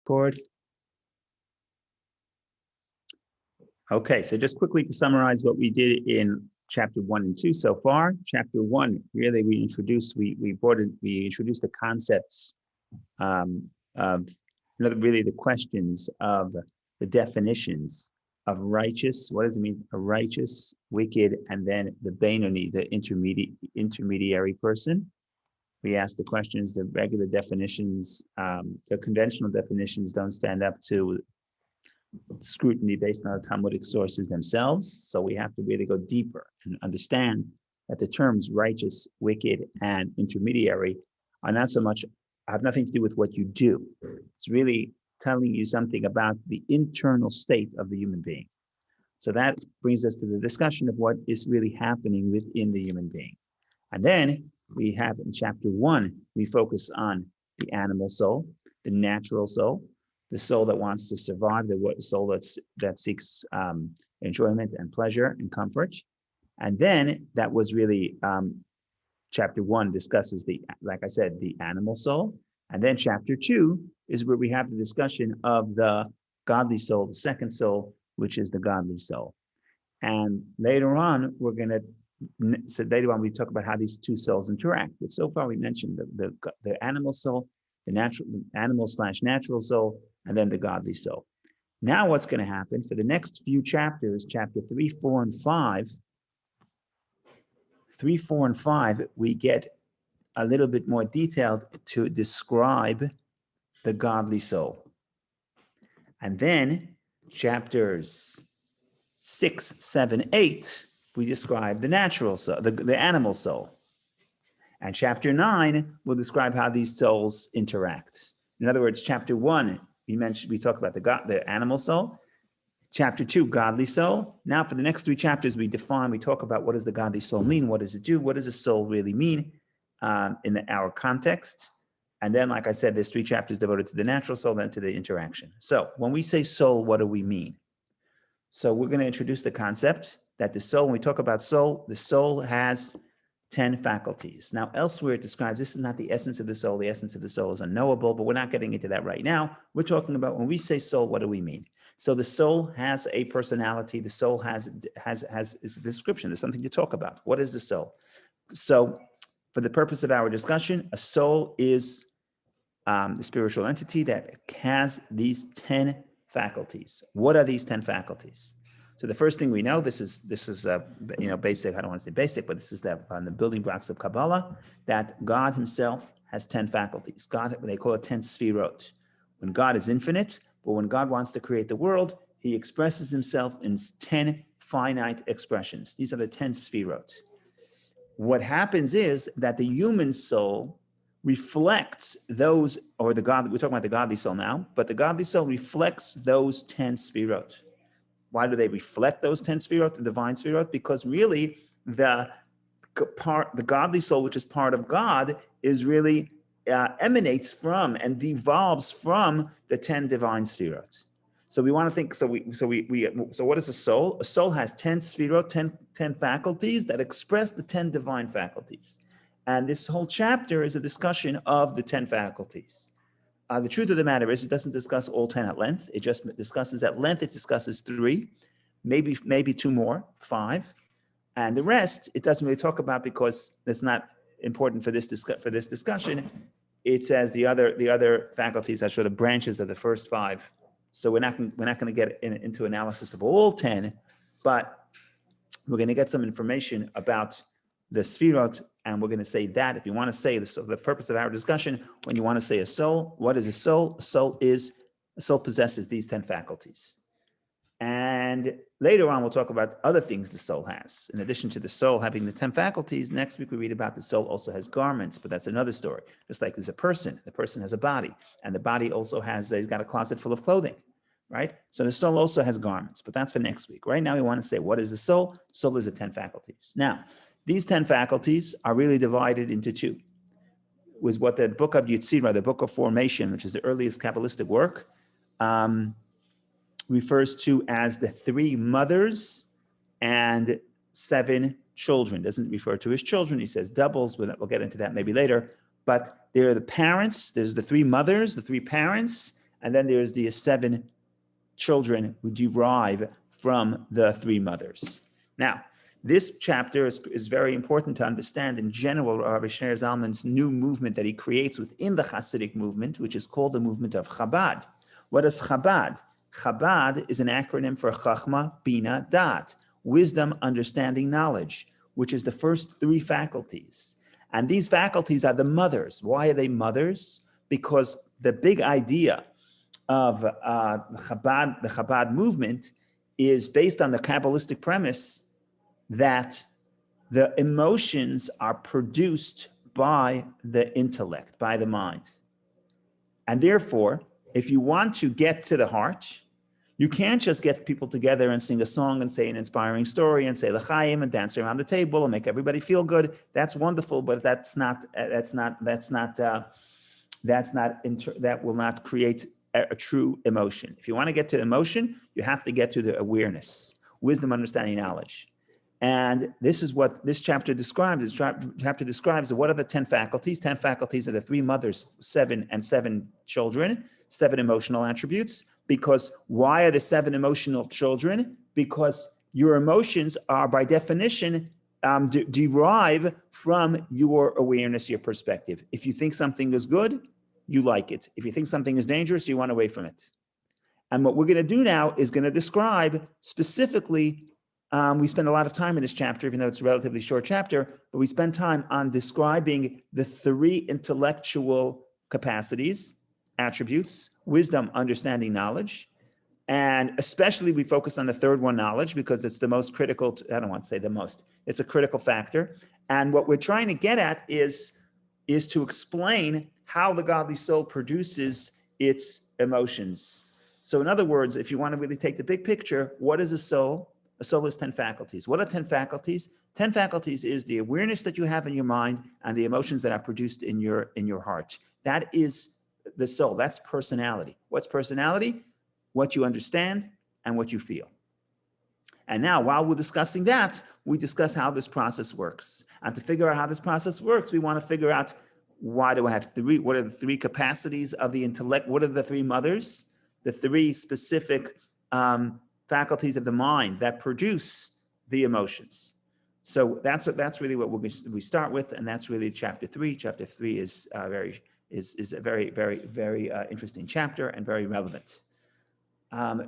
Record. Okay, so just quickly to summarize what we did in chapter 1 and 2 so far. Chapter 1, really, we introduced the concepts of really the questions of the definitions of righteous. What does it mean? A righteous, wicked, and then the Beinoni, the intermediary person. We asked the questions, the regular definitions, the conventional definitions don't stand up to scrutiny based on the Talmudic sources themselves. So we have to really go deeper and understand that the terms righteous, wicked, and intermediary are not so much, have nothing to do with what you do. It's really telling you something about the internal state of the human being. So that brings us to the discussion of what is really happening within the human being. And then we have in chapter 1, we focus on the animal soul, the natural soul, the soul that wants to survive, the soul that seeks enjoyment and pleasure and comfort. And then that was really, chapter 1 discusses like I said, the animal soul. And then chapter 2 is where we have the discussion of the godly soul, the second soul, which is the godly soul. And later on, we talk about how these two souls interact. But so far we mentioned the animal soul, the animal/natural soul, and then the godly soul. Now what's going to happen for the next few chapters, chapter 3, 4, and 5, 3, 4, and 5, we get a little bit more detailed to describe the godly soul. And then chapters 6, 7, 8, we describe the natural soul, the animal soul. And chapter 9 will describe how these souls interact. In other words, chapter 1, we talk about the animal soul. Chapter 2, godly soul. Now for the next 3 chapters, we talk about what does the godly soul mean? What does it do? What does a soul really mean in our context? And then, like I said, there's 3 chapters devoted to the natural soul, then to the interaction. So when we say soul, what do we mean? So we're going to introduce the concept that the soul, when we talk about soul, the soul has 10 faculties. Now, elsewhere it describes this is not the essence of the soul. The essence of the soul is unknowable, but we're not getting into that right now. We're talking about when we say soul, what do we mean? So the soul has a personality. The soul has is a description. There's something to talk about. What is the soul? So for the purpose of our discussion, a soul is the spiritual entity that has these 10 faculties. What are these 10 faculties? So the first thing we know, this is basic. I don't want to say basic, but this is on the building blocks of Kabbalah, that God Himself has 10 faculties. God, they call it 10 sfirot. When God is infinite, but when God wants to create the world, He expresses Himself in 10 finite expressions. These are the 10 sfirot. What happens is that the human soul reflects those, or we're talking about the godly soul now, but the godly soul reflects those 10 sfirot. Why do they reflect those 10 sfirot, the divine sfirot? Because really the godly soul, which is part of God, is really emanates from and devolves from the 10 divine sfirot. So we want to think, so what is a soul? A soul has 10 sfirot, 10 faculties that express the 10 divine faculties. And this whole chapter is a discussion of the 10 faculties. The truth of the matter is it doesn't discuss all 10 at length. It just discusses at length. It discusses 3, maybe 2 more, 5. And the rest, it doesn't really talk about because it's not important for this discussion. It says the other faculties are sort of branches of the first 5. So we're not going to get into analysis of all 10, but we're going to get some information about the sfirot, and we're going to say that if you want to say this, so the purpose of our discussion, when you want to say a soul, what is a soul? A soul possesses these 10 faculties. And later on, we'll talk about other things the soul has. In addition to the soul having the 10 faculties, next week we read about the soul also has garments, but that's another story. Just like there's a person, the person has a body, and the body also he's got a closet full of clothing, right? So the soul also has garments, but that's for next week. Right now, we want to say, what is the soul? Soul is the 10 faculties. Now, these 10 faculties are really divided into 2. Was what the book of Yetzirah, the book of formation, which is the earliest Kabbalistic work, refers to as the 3 mothers and 7 children. Doesn't refer to his children. He says doubles, but we'll get into that maybe later. But there are the parents, there's the 3 mothers, the 3 parents, And then there's the 7 children who derive from the 3 mothers. Now, this chapter is very important to understand in general Rabbi Shneur Zalman's new movement that he creates within the Hasidic movement, which is called the movement of Chabad. What is Chabad? Chabad is an acronym for Chachma, Bina, Dat, wisdom, understanding, knowledge, which is the first 3 faculties. And these faculties are the mothers. Why are they mothers? Because the big idea of the Chabad movement is based on the Kabbalistic premise that the emotions are produced by the intellect, by the mind. And therefore, if you want to get to the heart, you can't just get people together and sing a song and say an inspiring story and say l'chaim and dance around the table and make everybody feel good. That's wonderful, but that will not create a true emotion. If you want to get to emotion, you have to get to the awareness, wisdom, understanding, knowledge. And this is what this chapter describes. This chapter describes what are the 10 faculties. 10 faculties are the 3 mothers, 7 and 7 children, 7 emotional attributes. Because why are the 7 emotional children? Because your emotions are by definition derive from your awareness, your perspective. If you think something is good, you like it. If you think something is dangerous, you want away from it. And what we're going to do now is going to describe specifically, we spend a lot of time in this chapter, even though it's a relatively short chapter, but we spend time on describing the 3 intellectual capacities, attributes, wisdom, understanding, knowledge. And especially we focus on the 3rd one, knowledge, because it's the most critical, I don't want to say the most, it's a critical factor. And what we're trying to get at is to explain how the godly soul produces its emotions. So in other words, if you want to really take the big picture, what is a soul? A soul is 10 faculties. What are 10 faculties? 10 faculties is the awareness that you have in your mind and the emotions that are produced in your heart. That is the soul. That's personality. What's personality? What you understand and what you feel. And now, while we're discussing that, we discuss how this process works. And to figure out how this process works, we want to figure out why do I have 3? What are the 3 capacities of the intellect? What are the 3 mothers? The 3 specific faculties of the mind that produce the emotions. So that's really what we start with, and that's really chapter 3. Chapter 3 is a very interesting chapter and very relevant.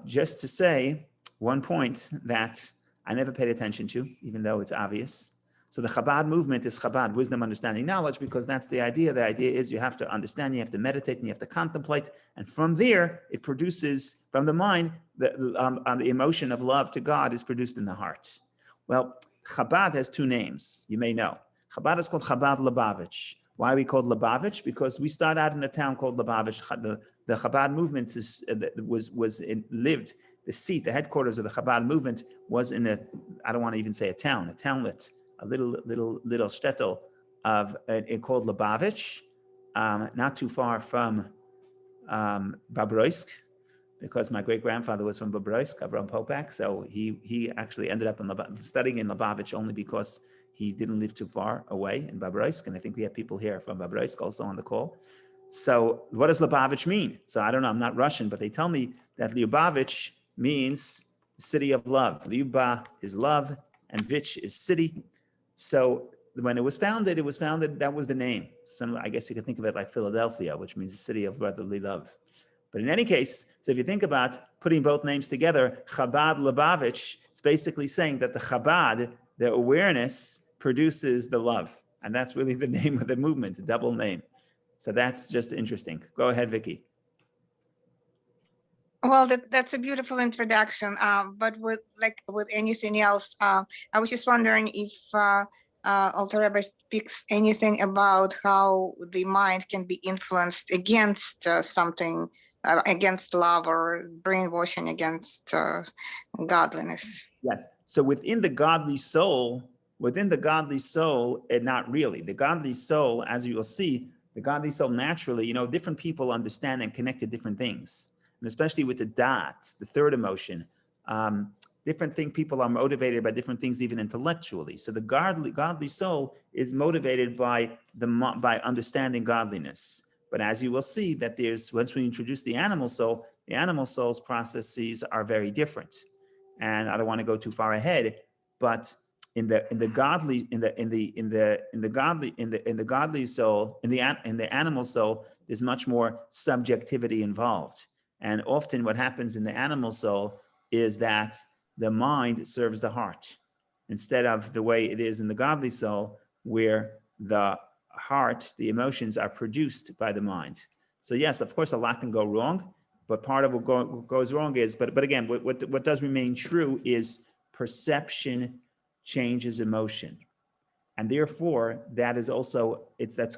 Just to say one point that I never paid attention to, even though it's obvious. So the Chabad movement is Chabad, wisdom, understanding, knowledge, because that's the idea. The idea is you have to understand, you have to meditate, and you have to contemplate. And from there, it produces, from the mind, the emotion of love to God is produced in the heart. Well, Chabad has 2 names, you may know. Chabad is called Chabad Lubavitch. Why are we called Lubavitch? Because we started out in a town called Lubavitch. The Chabad movement lived, the seat, the headquarters of the Chabad movement was in I don't want to even say a town, a townlet, a little shtetl called Lubavitch, not too far from Bobroisk, because my great-grandfather was from Bobroisk, Avram Popak, so he actually ended up studying in Lubavitch only because he didn't live too far away in Bobroisk, and I think we have people here from Bobroisk also on the call. So what does Lubavitch mean? So I don't know, I'm not Russian, but they tell me that Lubavitch means city of love. Lyuba is love, and Vich is city. So when it was founded, that was the name. I guess you could think of it like Philadelphia, which means the city of brotherly love. But in any case, so if you think about putting both names together, Chabad Lubavitch, it's basically saying that the Chabad, the awareness, produces the love. And that's really the name of the movement, the double name. So that's just interesting. Go ahead, Vicky. Well, that's a beautiful introduction. But with anything else, I was just wondering if Alter Rebbe speaks anything about how the mind can be influenced against something, against love or brainwashing against godliness. Yes. So within the godly soul, not really. The godly soul, as you will see, the godly soul naturally, different people understand and connect to different things. And especially with the dots, the 3rd emotion, people are motivated by different things, even intellectually. So the godly soul is motivated by understanding godliness, But as you will see that once we introduce the animal soul's processes are very different. And I don't want to go too far ahead, but in the godly soul, in the animal soul, there's much more subjectivity involved. And often what happens in the animal soul is that the mind serves the heart instead of the way it is in the godly soul, where the heart, the emotions are produced by the mind. So yes, of course, a lot can go wrong, but part of what goes wrong is, but again, what does remain true is perception changes emotion. And therefore, that is also,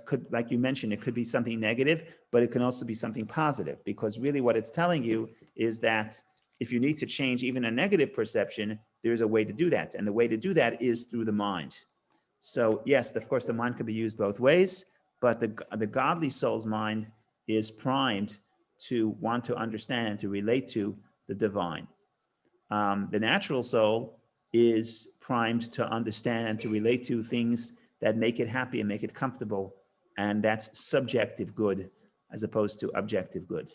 could, like you mentioned, it could be something negative, but it can also be something positive, because really what it's telling you is that if you need to change even a negative perception, there's a way to do that. And the way to do that is through the mind. So yes, of course, the mind can be used both ways, but the godly soul's mind is primed to want to understand and to relate to the divine. The natural soul is primed to understand and to relate to things that make it happy and make it comfortable, and that's subjective good as opposed to objective good.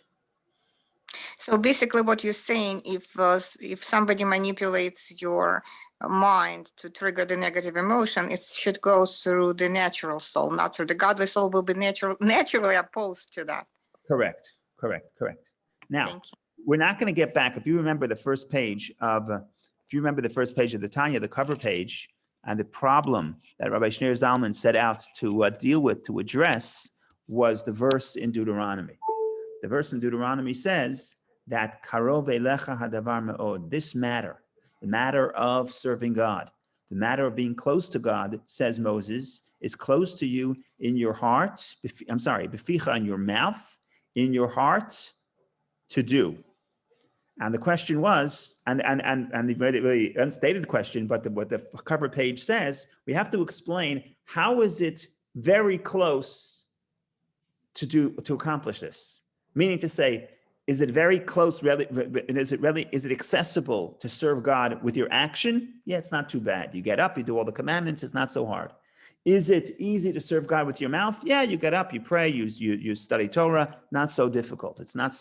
So basically what you're saying, if somebody manipulates your mind to trigger the negative emotion, it should go through the natural soul, not through the godly soul. Will be naturally opposed to that. Correct. Now, we're not going to get back. If you remember the first page of the Tanya, the cover page, and the problem that Rabbi Shneur Zalman set out to deal with, to address, was the verse in Deuteronomy. The verse in Deuteronomy says that karov elecha hadavar me'od, this matter, the matter of serving God, the matter of being close to God, says Moses, is close to you in your heart, beficha, in your mouth, in your heart, to do. And the question was, and the really unstated question, but what the cover page says, we have to explain, how is it very close to accomplish this? Meaning to say, is it very close, really, is it accessible to serve God with your action? Yeah, it's not too bad. You get up, you do all the commandments, it's not so hard. Is it easy to serve God with your mouth? Yeah, you get up, you pray, you study Torah, not so difficult. It's not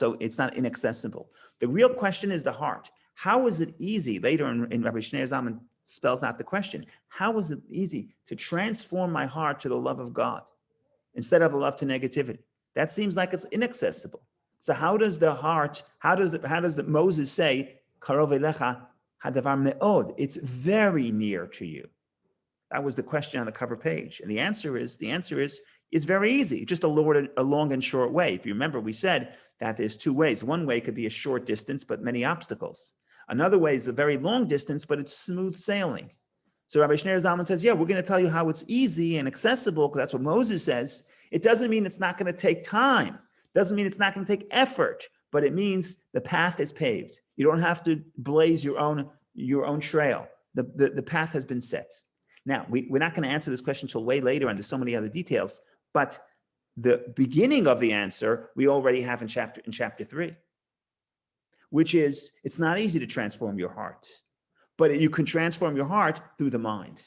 inaccessible. The real question is the heart. How is it easy? Later in Rabbi Shneur Zalman spells out the question. How is it easy to transform my heart to the love of God instead of a love to negativity? That seems like it's inaccessible. So how does Moses say, Karov elecha hadavar me'od? It's very near to you. That was the question on the cover page. And the answer is, it's very easy, just a long and short way. If you remember, we said that there's two ways. One way could be a short distance, but many obstacles. Another way is a very long distance, but it's smooth sailing. So Rabbi Shneur Zalman says, yeah, we're going to tell you how it's easy and accessible, because that's what Moses says. It doesn't mean it's not going to take time. Doesn't mean it's not going to take effort, but it means the path is paved. You don't have to blaze your own trail. The path has been set. Now, we're not going to answer this question until way later, and there's so many other details, but the beginning of the answer we already have in chapter 3, which is, it's not easy to transform your heart, but you can transform your heart through the mind.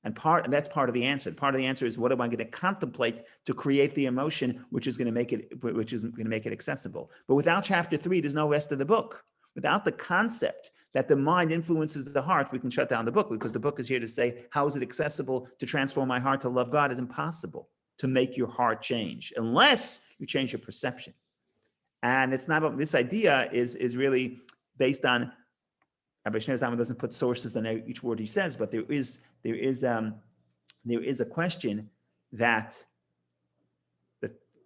And that's part of the answer. Part of the answer is, what am I going to contemplate to create the emotion which is going to make it accessible? But without chapter 3, there's no rest of the book. Without the concept that the mind influences the heart, we can shut down the book, because the book is here to say, how is it accessible to transform my heart to love God? It's impossible to make your heart change unless you change your perception. And it's not, this idea is really based on, Rabbi Shneur Zalman doesn't put sources on each word he says, but there is a question that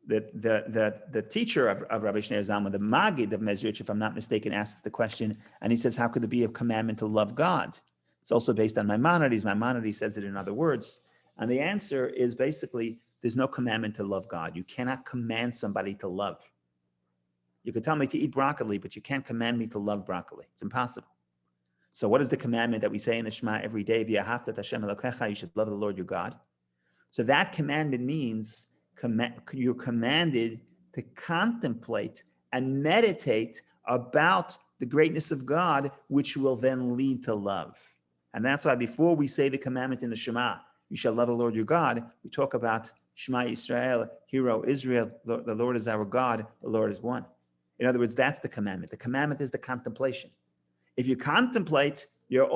the teacher of Rabbi Shneur Zalman, the Magid of Mezrich, if I'm not mistaken, asks the question, and he says, how could there be a commandment to love God? It's also based on Maimonides. Maimonides says it in other words. And the answer is basically, there's no commandment to love God. You cannot command somebody to love. You could tell me to eat broccoli, but you can't command me to love broccoli. It's impossible. So what is the commandment that we say in the Shema every day? V'ahavta Hashem Elokecha, you should love the Lord your God. So that commandment means you're commanded to contemplate and meditate about the greatness of God, which will then lead to love. And that's why before we say the commandment in the Shema, you shall love the Lord your God, we talk about Shema Yisrael, Hear, O Israel, the Lord is our God, the Lord is one. In other words, that's the commandment. The commandment is the contemplation. If you contemplate, you're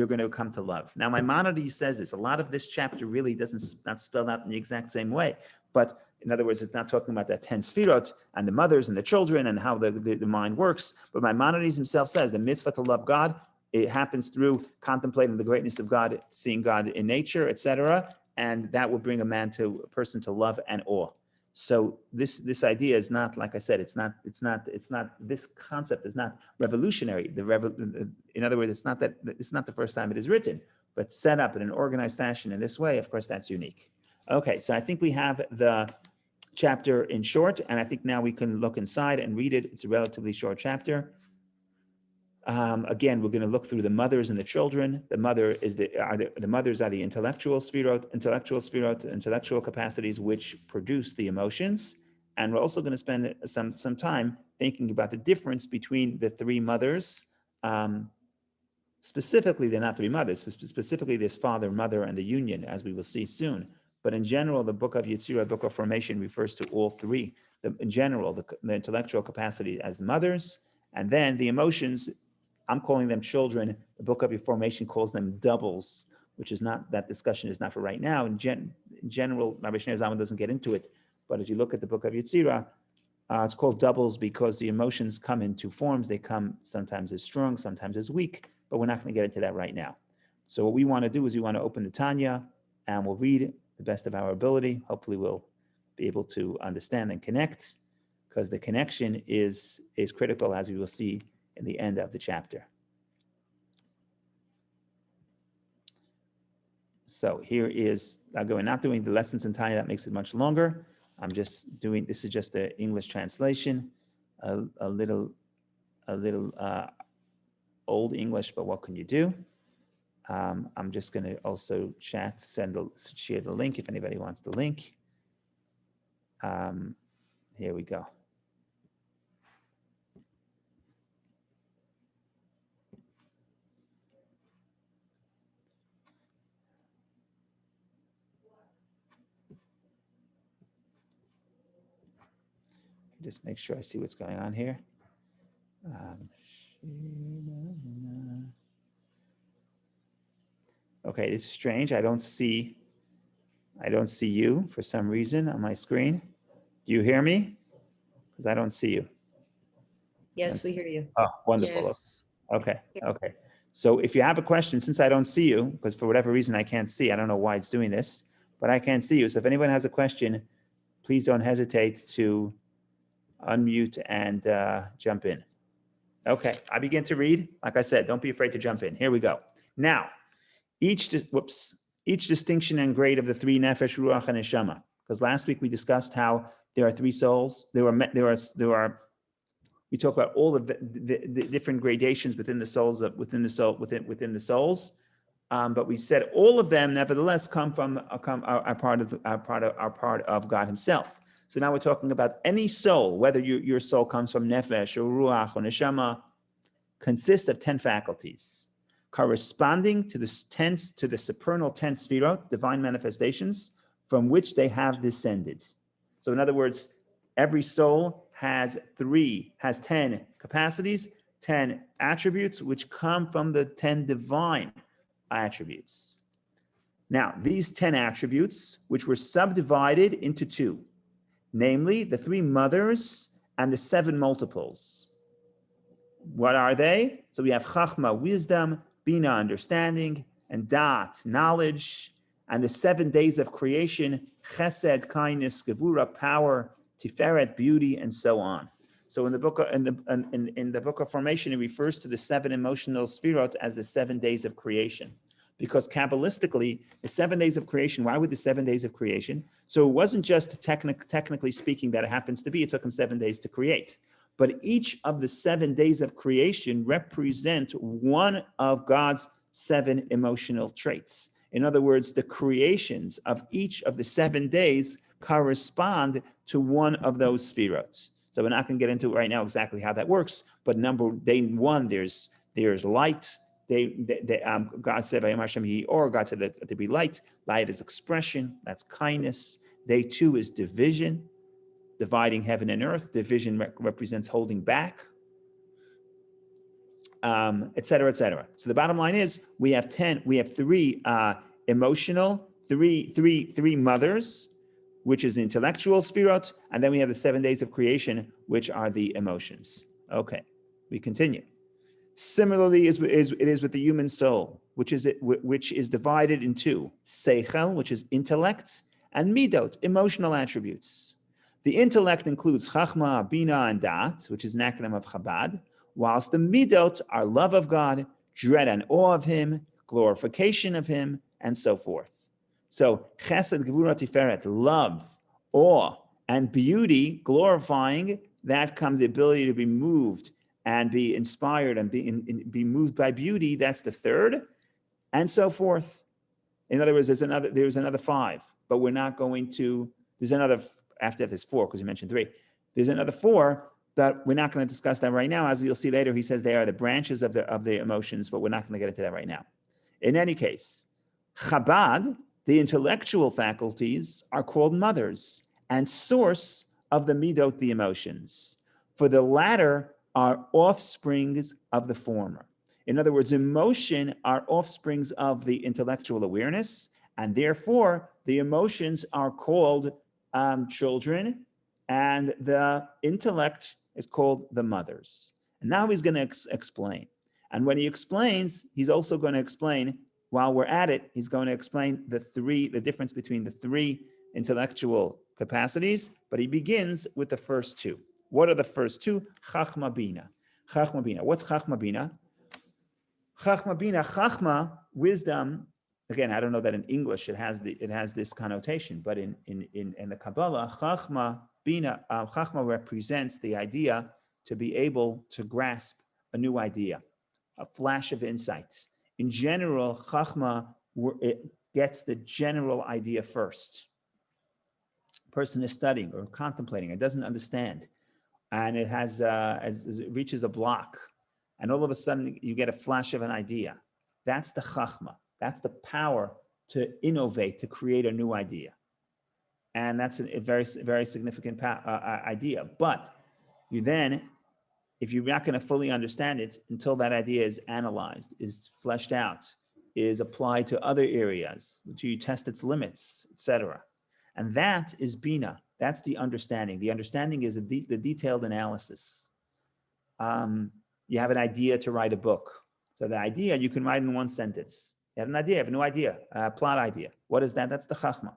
going to come to love. Now, Maimonides says this. A lot of this chapter really not spelled out in the exact same way. But in other words, it's not talking about that 10 sfirot and the mothers and the children and how the mind works. But Maimonides himself says the mitzvah to love God, it happens through contemplating the greatness of God, seeing God in nature, etc. And that will bring a person to love and awe. So this idea is not, like I said, it's not this concept is not revolutionary. In other words, it's not the first time it is written, but set up in an organized fashion in this way. Of course, that's unique. Okay, so I think we have the chapter in short, and I think now we can look inside and read it. It's a relatively short chapter. Again, we're going to look through the mothers and the children. The mothers are the intellectual capacities which produce the emotions. And we're also going to spend some time thinking about the difference between the three mothers. Specifically, they're not three mothers. Specifically, there's father, mother, and the union, as we will see soon. But in general, the book of Yetzirah, book of formation, refers to all three. In general, the intellectual capacity as mothers, and then the emotions, I'm calling them children. The book of formation calls them doubles, which is not, that discussion is not for right now. In general, Rabbi Shneur Zalman doesn't get into it, but if you look at the book of Yetzirah, it's called doubles because the emotions come in two forms. They come sometimes as strong, sometimes as weak, but we're not going to get into that right now. So what we want to do is we want to open the Tanya and we'll read the best of our ability. Hopefully we'll be able to understand and connect, because the connection is critical, as we will see in the end of the chapter. So here is, we're not doing the lessons in Tanya, that makes it much longer. I'm just doing, this is just the English translation, a little old English, but what can you do? I'm just going to also share the link if anybody wants the link. Here we go. Just make sure I see what's going on here. Okay, it's strange. I don't see you for some reason on my screen. Do you hear me? Because I don't see you. Yes, we hear you. Oh, wonderful. Yes. Okay. So if you have a question, since I don't see you, because for whatever reason I can't see, I don't know why it's doing this, but I can't see you. So if anyone has a question, please don't hesitate to unmute and jump in. Okay, I begin to read. Like I said, don't be afraid to jump in. Here we go. Now, each distinction and grade of the three nefesh, ruach, and neshama. Because last week we discussed how there are three souls. We talk about all of the different gradations within the souls within the souls. But we said all of them, nevertheless, are part of God Himself. So now we're talking about any soul, whether your soul comes from nefesh or ruach or neshama, consists of 10 faculties, corresponding to the supernal 10 sfirot, divine manifestations, from which they have descended. So in other words, every soul has 10 capacities, 10 attributes, which come from the 10 divine attributes. Now, these 10 attributes, which were subdivided into two, namely the three mothers and the 7 multiples. What are they? So we have chachma, wisdom, bina, understanding, and dat, knowledge, and the 7 days of creation, chesed, kindness, gevura, power, tiferet, beauty, and so on. So in the book of formation, it refers to the 7 emotional sfirot as the 7 days of creation. Because Kabbalistically, the 7 days of creation, why would the 7 days of creation? So it wasn't just technically speaking that it happens to be, it took them 7 days to create. But each of the 7 days of creation represent one of God's 7 emotional traits. In other words, the creations of each of the 7 days correspond to one of those sfirot. So we're not going to get into it right now exactly how that works, but day 1, there's light. God said, or God said that to be light. Light is expression, that's kindness. Day 2 is division, dividing heaven and earth. Division represents holding back, et cetera, et cetera. So the bottom line is we have three emotional, three mothers, which is intellectual sphirot, and then we have the 7 days of creation, which are the emotions. Okay, we continue. Similarly, it is with the human soul, which is divided in two: seichel, which is intellect, and midot, emotional attributes. The intellect includes chachma, bina, and dat, which is an acronym of Chabad, whilst the midot are love of God, dread and awe of Him, glorification of Him, and so forth. So chesed, gevura, tiferet, love, awe, and beauty, glorifying, that comes the ability to be moved and be inspired and be moved by beauty. That's the third, and so forth. In other words, there's another 5, but we're not going to. There's another after there's 4 because you mentioned 3. There's another 4, but we're not going to discuss that right now. As you'll see later, he says they are the branches of the emotions, but we're not going to get into that right now. In any case, Chabad, the intellectual faculties, are called mothers and source of the midot, the emotions. For the latter are offsprings of the former. In other words, emotion are offsprings of the intellectual awareness, and therefore the emotions are called children, and the intellect is called the mothers. And now he's going to explain. And when he explains, he's also going to explain, while we're at it, he's going to explain the difference between the 3 intellectual capacities, but he begins with the first 2. What are the first 2? Chachma Bina. Chachma Bina. What's Chachma Bina? Chachma Bina, Chachma, wisdom. Again, I don't know that in English it has this connotation, but in the Kabbalah, Chachma Bina, Chachma represents the idea to be able to grasp a new idea, a flash of insight. In general, Chachma, it gets the general idea first. Person is studying or contemplating, it doesn't understand, and it has as it reaches a block, and all of a sudden you get a flash of an idea. That's the chachma. That's the power to innovate, to create a new idea, and that's a very, very significant idea. But you then, if you're not going to fully understand it until that idea is analyzed, is fleshed out, is applied to other areas, until you test its limits, etc. And that is Bina. That's the understanding. The understanding is the detailed analysis. You have an idea to write a book. So the idea you can write in 1 sentence. You have an idea, you have a new idea, a plot idea. What is that? That's the Chachma.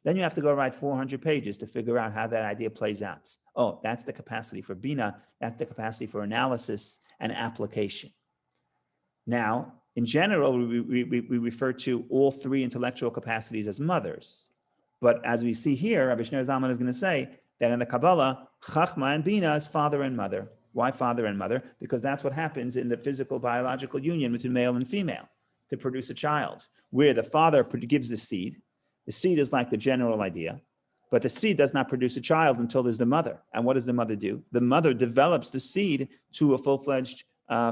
Then you have to go write 400 pages to figure out how that idea plays out. Oh, that's the capacity for Bina. That's the capacity for analysis and application. Now, in general, we refer to all 3 intellectual capacities as mothers. But as we see here, Rabbi Shneur Zalman is going to say that in the Kabbalah, Chachma and Bina is father and mother. Why father and mother? Because that's what happens in the physical, biological union between male and female to produce a child, where the father gives the seed. The seed is like the general idea, but the seed does not produce a child until there's the mother. And what does the mother do? The mother develops the seed to a full-fledged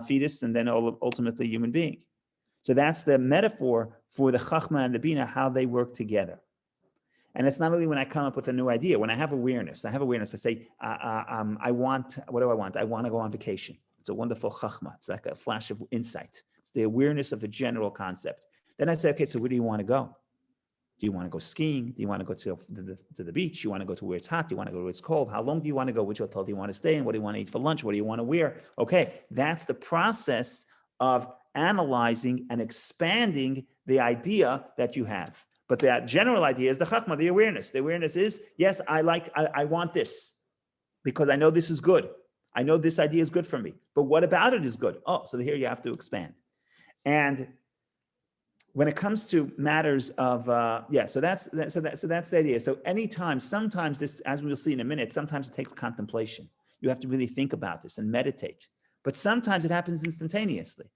fetus and then ultimately human being. So that's the metaphor for the Chachma and the Bina, how they work together. And it's not only when I come up with a new idea, when I have awareness, I say, what do I want? I want to go on vacation. It's a wonderful chachma. It's like a flash of insight. It's the awareness of the general concept. Then I say, okay, so where do you want to go? Do you want to go skiing? Do you want to go to the beach? Do you want to go to where it's hot? Do you want to go where it's cold? How long do you want to go? Which hotel do you want to stay in? What do you want to eat for lunch? What do you want to wear? Okay, that's the process of analyzing and expanding the idea that you have. But that general idea is the chachma, the awareness. The awareness is, yes, I want this because I know this is good. I know this idea is good for me. But what about it is good? Oh, so here you have to expand. And when it comes to matters of, so that's the idea. So sometimes this, as we'll see in a minute, sometimes it takes contemplation. You have to really think about this and meditate. But sometimes it happens instantaneously.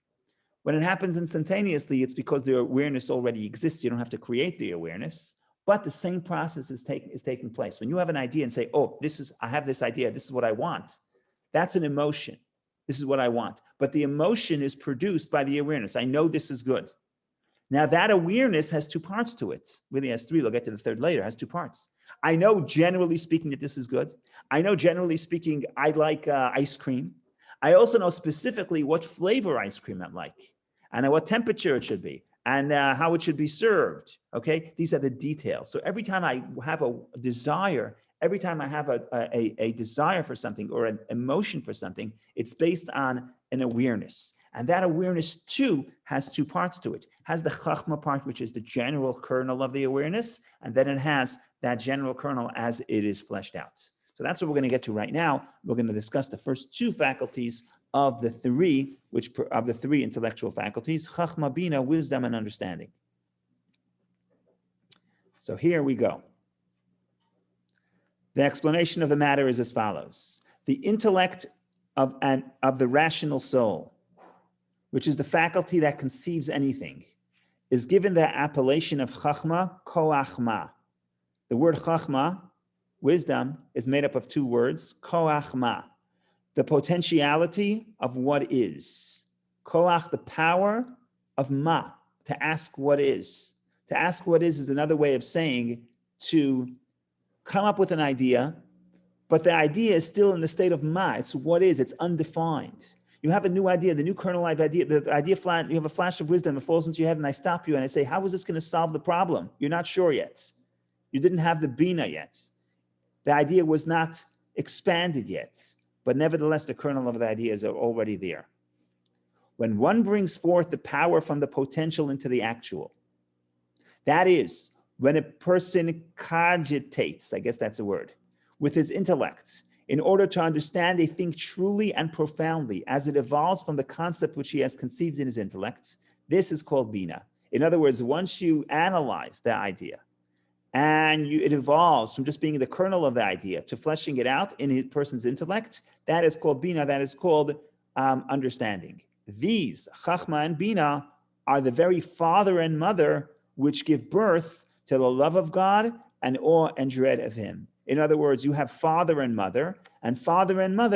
When it happens instantaneously, it's because the awareness already exists. You don't have to create the awareness, but the same process is taking place. When you have an idea and say, oh, I have this idea, this is what I want. That's an emotion. This is what I want. But the emotion is produced by the awareness. I know this is good. Now that awareness has 2 parts to it. Really has 3. We'll get to the third later. It has 2 parts. I know generally speaking that this is good. I know generally speaking, I like ice cream. I also know specifically what flavor ice cream I like and at what temperature it should be and how it should be served. Okay, these are the details. So every time I have a desire, every time I have a desire for something or an emotion for something, it's based on an awareness. And that awareness too has two parts to it. It has the chachma part, which is the general kernel of the awareness, and then it has that general kernel as it is fleshed out. So that's what we're going to get to right now. We're going to discuss the first two faculties of the three, of the three intellectual faculties: chachma, bina, wisdom, and understanding. So here we go. The explanation of the matter is as follows: the intellect of the rational soul, which is the faculty that conceives anything, is given the appellation of chachma, koachma. The word chachma, wisdom, is made up of two words, koachma, the potentiality of what is. Koach, the power of ma, to ask what is. To ask what is another way of saying to come up with an idea, but the idea is still in the state of ma. It's what is, it's undefined. You have a new idea, the new kernel idea, the idea flat, you have a flash of wisdom, it falls into your head, and I stop you and I say, how is this going to solve the problem? You're not sure yet. You didn't have the bina yet. The idea was not expanded yet, but nevertheless, the kernel of the ideas are already there. When one brings forth the power from the potential into the actual, that is, when a person cogitates, I guess that's a word, with his intellect, in order to understand a thing truly and profoundly as it evolves from the concept which he has conceived in his intellect, this is called bina. In other words, once you analyze the idea, and it evolves from just being the kernel of the idea to fleshing it out in a person's intellect, that is called bina, that is called understanding. These, chachma and bina, are the very father and mother which give birth to the love of God and awe and dread of him. In other words, you have father and mother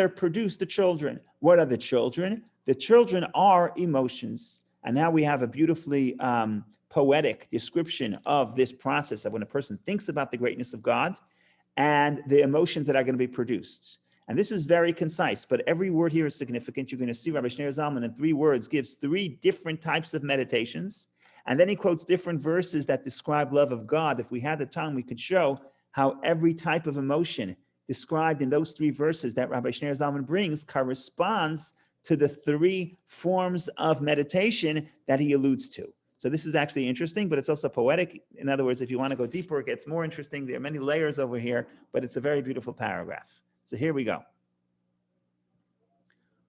produce the children. What are the children? The children are emotions. And now we have a beautifully poetic description of this process of when a person thinks about the greatness of God and the emotions that are going to be produced. And this is very concise, but every word here is significant. You're going to see Rabbi Shneur Zalman in 3 words gives 3 different types of meditations. And then he quotes different verses that describe love of God. If we had the time, we could show how every type of emotion described in those 3 verses that Rabbi Shneur Zalman brings corresponds to the 3 forms of meditation that he alludes to. So this is actually interesting, but it's also poetic. In other words, if you want to go deeper, it gets more interesting. There are many layers over here, but it's a very beautiful paragraph. So here we go.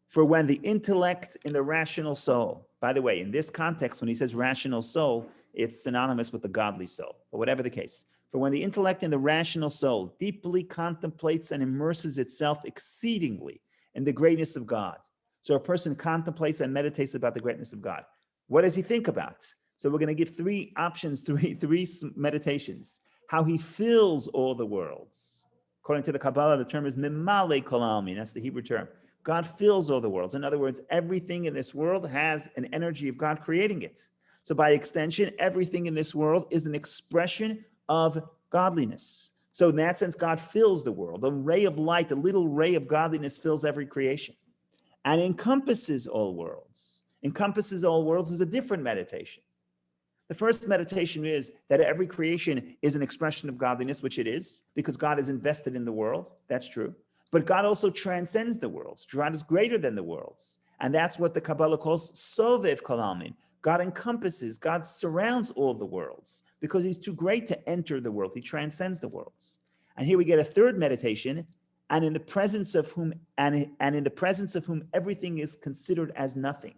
For when the intellect in the rational soul, by the way, in this context, when he says rational soul, it's synonymous with the godly soul, but whatever the case. For when the intellect in the rational soul deeply contemplates and immerses itself exceedingly in the greatness of God. So a person contemplates and meditates about the greatness of God. What does he think about? So we're going to give 3 options, three meditations. How he fills all the worlds. According to the Kabbalah, the term is mimale kol almin. That's the Hebrew term. God fills all the worlds. In other words, everything in this world has an energy of God creating it. So by extension, everything in this world is an expression of godliness. So in that sense, God fills the world. A ray of light, a little ray of godliness fills every creation and encompasses all worlds. Encompasses all worlds is a different meditation. The first meditation is that every creation is an expression of godliness, which it is, because God is invested in the world. That's true. But God also transcends the worlds. God is greater than the worlds. And that's what the Kabbalah calls sovev kol almin. God encompasses, God surrounds all the worlds because he's too great to enter the world. He transcends the worlds. And here we get a third meditation, and in the presence of whom everything is considered as nothing.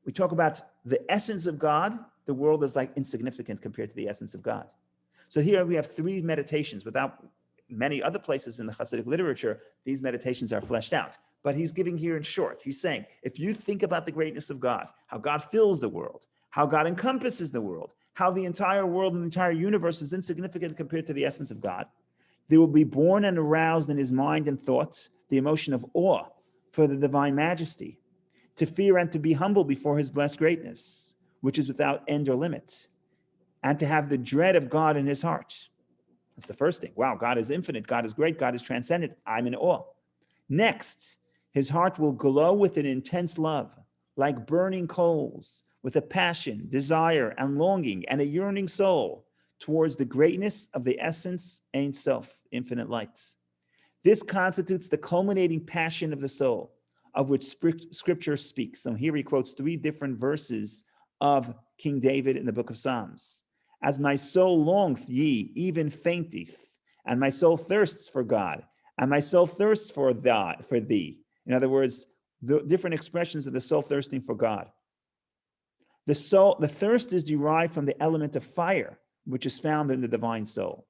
We talk about the essence of God. The world is like insignificant compared to the essence of God. So here we have 3 meditations. Without many other places in the Hasidic literature, these meditations are fleshed out. But he's giving here in short. He's saying, if you think about the greatness of God, how God fills the world, how God encompasses the world, how the entire world and the entire universe is insignificant compared to the essence of God, there will be born and aroused in his mind and thoughts the emotion of awe for the divine majesty, to fear and to be humble before his blessed greatness, which is without end or limit, and to have the dread of God in his heart. That's the first thing. Wow, God is infinite. God is great. God is transcendent. I'm in awe. Next, his heart will glow with an intense love, like burning coals, with a passion, desire, and longing, and a yearning soul towards the greatness of the essence, Ein Sof, infinite light. This constitutes the culminating passion of the soul, of which scripture speaks. And here he quotes 3 different verses of King David in the book of Psalms. As my soul longeth, ye, even fainteth, and my soul thirsts for God, and my soul thirsts for thee. In other words, the different expressions of the soul thirsting for God. The thirst is derived from the element of fire, which is found in the divine soul.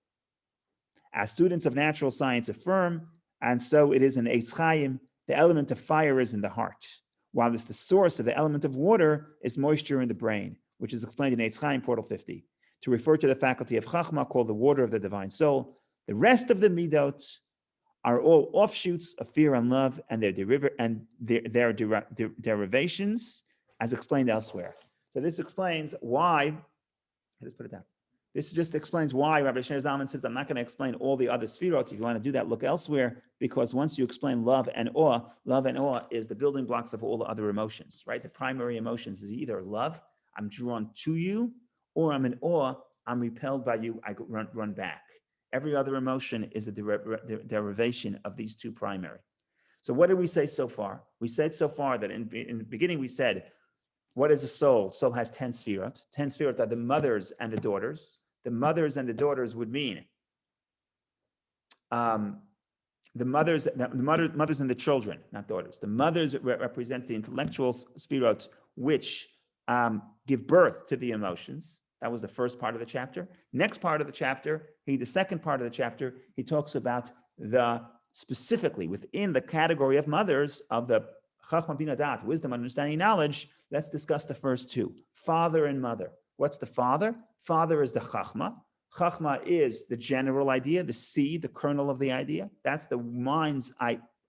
As students of natural science affirm, and so it is in Eitz Chaim, the element of fire is in the heart, while it's the source of the element of water is moisture in the brain, which is explained in Eitz Chaim, Portal 50, to refer to the faculty of Chachma called the water of the divine soul. The rest of the midot are all offshoots of fear and love and their derivations, as explained elsewhere. So this explains why, let's put it down. This just explains why Rabbi Shneur Zalman says, I'm not going to explain all the other sfirot. If you want to do that, look elsewhere, because once you explain love and awe is the building blocks of all the other emotions, right? The primary emotions is either love, I'm drawn to you, or I'm in awe, I'm repelled by you, I run back. Every other emotion is a derivation of these 2 primary. So what did we say so far? We said so far that in the beginning we said, what is a soul? Soul has 10 sfirot. 10 sfirot are the mothers and the daughters. The mothers and the daughters would mean the mothers and the children, not daughters. The mothers represents the intellectual sfirot, which give birth to the emotions. That was the first part of the chapter. Next part of the chapter, the second part of the chapter, he talks about specifically within the category of mothers of the Chachma Bina Dat, wisdom, understanding, knowledge. Let's discuss the first 2, father and mother. What's the father? Father is the Chachma. Chachma is the general idea, the seed, the kernel of the idea. That's the mind's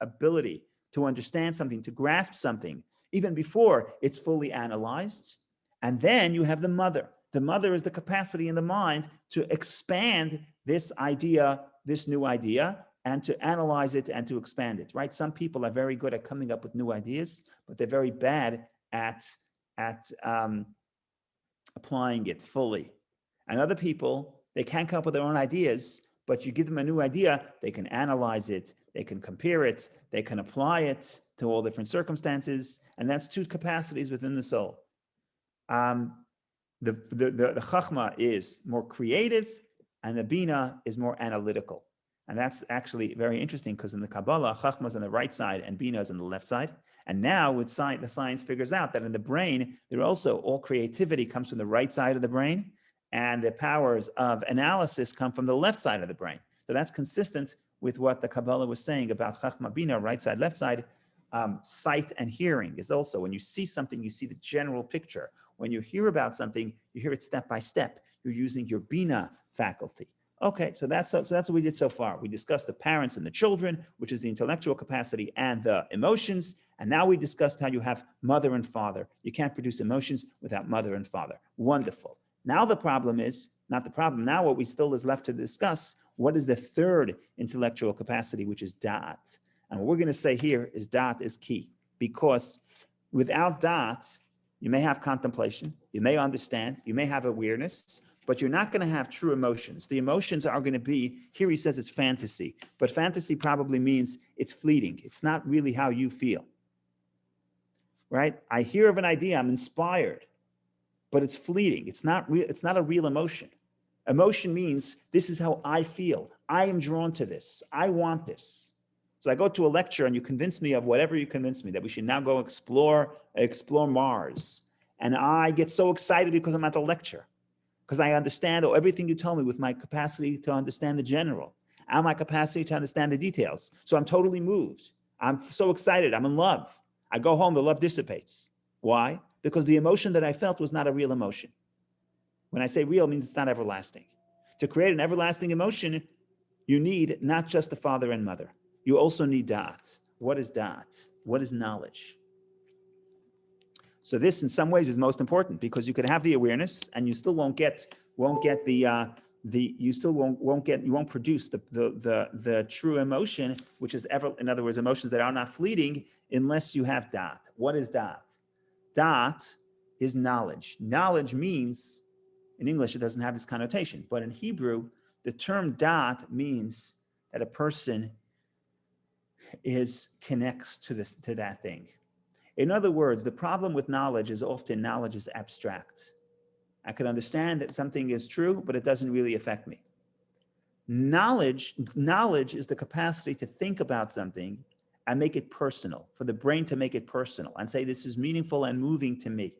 ability to understand something, to grasp something, even before it's fully analyzed. And then you have the mother. The mother is the capacity in the mind to expand this idea, this new idea, and to analyze it and to expand it, right? Some people are very good at coming up with new ideas, but they're very bad at applying it fully. And other people, they can't come up with their own ideas, but you give them a new idea, they can analyze it, they can compare it, they can apply it to all different circumstances, and that's 2 capacities within the soul. The Chachma is more creative, and the Bina is more analytical. And that's actually very interesting, because in the Kabbalah, Chachma is on the right side and Bina is on the left side. And now with the science figures out that in the brain, there also all creativity comes from the right side of the brain, and the powers of analysis come from the left side of the brain. So that's consistent with what the Kabbalah was saying about Chachma Bina, right side, left side. Sight and hearing is also, when you see something, you see the general picture. When you hear about something, you hear it step by step. You're using your Bina faculty. Okay, so that's what we did so far. We discussed the parents and the children, which is the intellectual capacity and the emotions. And now we discussed how you have mother and father. You can't produce emotions without mother and father. Wonderful. Now the problem is, not the problem, now what we still is left to discuss, what is the third intellectual capacity, which is Da'at. And what we're going to say here is Da'at is key, because without Da'at, you may have contemplation, you may understand, you may have awareness, but you're not going to have true emotions. The emotions are going to be, here he says it's fantasy, but fantasy probably means it's fleeting. It's not really how you feel, right? I hear of an idea, I'm inspired, but it's fleeting. It's not real. It's not a real emotion. Emotion means this is how I feel. I am drawn to this. I want this. So I go to a lecture and you convince me of whatever you convince me, that we should now go explore Mars. And I get so excited because I'm at the lecture, because I understand everything you tell me with my capacity to understand the general and my capacity to understand the details. So I'm totally moved. I'm so excited. I'm in love. I go home, the love dissipates. Why? Because the emotion that I felt was not a real emotion. When I say real, it means it's not everlasting. To create an everlasting emotion, you need not just the father and mother. You also need Da'at. What is Da'at? What is knowledge? So this, in some ways, is most important, because you could have the awareness and you still won't get the you still won't produce the true emotion, which is ever, in other words, emotions that are not fleeting, unless you have da'at. What is da'at? Da'at is knowledge. Knowledge means, in English, it doesn't have this connotation, but in Hebrew, the term da'at means that a person connects to that thing. In other words, the problem with knowledge is often knowledge is abstract. I can understand that something is true, but it doesn't really affect me. Knowledge is the capacity to think about something and make it personal, for the brain to make it personal and say, this is meaningful and moving to me.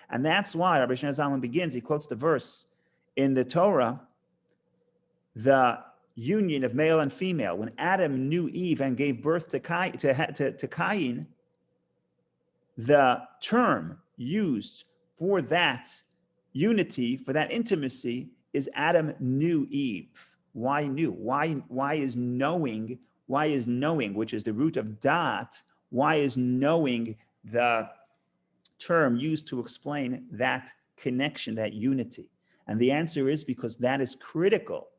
And that's why Rabbi Shneur Zalman begins, he quotes the verse in the Torah, the union of male and female. When Adam knew Eve and gave birth to Cain, the term used for that unity, for that intimacy, is Adam knew Eve. Why knew? Why is knowing, which is the root of da'at, why is knowing the term used to explain that connection, that unity? And the answer is because that is critical